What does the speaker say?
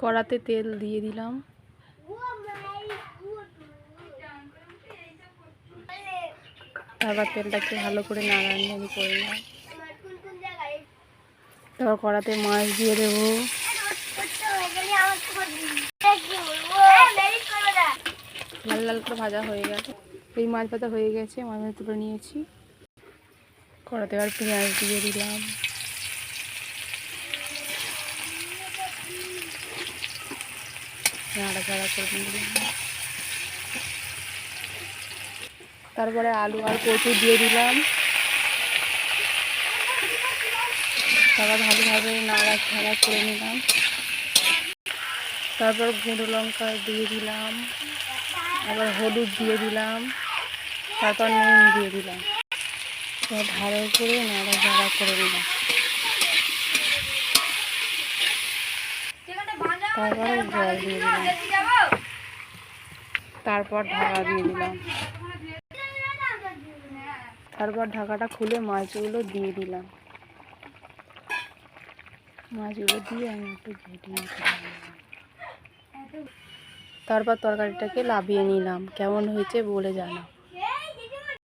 কড়াতে তেল দিয়ে দিলাম। তারপর তেলটাকে ভালো করে নাড়ানাড়ি করে নিলাম। তারপর কড়াতে মাছ দিয়ে দেবো। লাল লাল করে ভাজা হয়ে গেছে। এই মাছ ভাজা হয়ে গেছে, মাছ ভাজা তুলে নিয়েছি। কড়াতে আর পেঁয়াজ দিয়ে দিলাম। নাড়াচাড়া করে দিলাম। তারপরে আলু আর কচু দিয়ে দিলাম। তারপর ভালোভাবে নাড়াচাড়া করে নিলাম। তারপর গুঁড়ো লঙ্কা দিয়ে দিলাম, আবার হলুদ দিয়ে দিলাম, তারপর নুন দিয়ে দিলাম। ভালো করে নাড়াচাড়া করে নিলাম। তারপরে জল দিয়ে দিলাম। তারপর ঢাকা দিয়ে দিলাম। তারপর ঢাকাটা খুলে মাছগুলো দিয়ে দিলাম। মাছগুলো দিয়ে আমি একটু ভেজে নিলাম। তারপর তরকারিটাকে নামিয়ে নিলাম। কেমন হয়েছে বলে জানাও।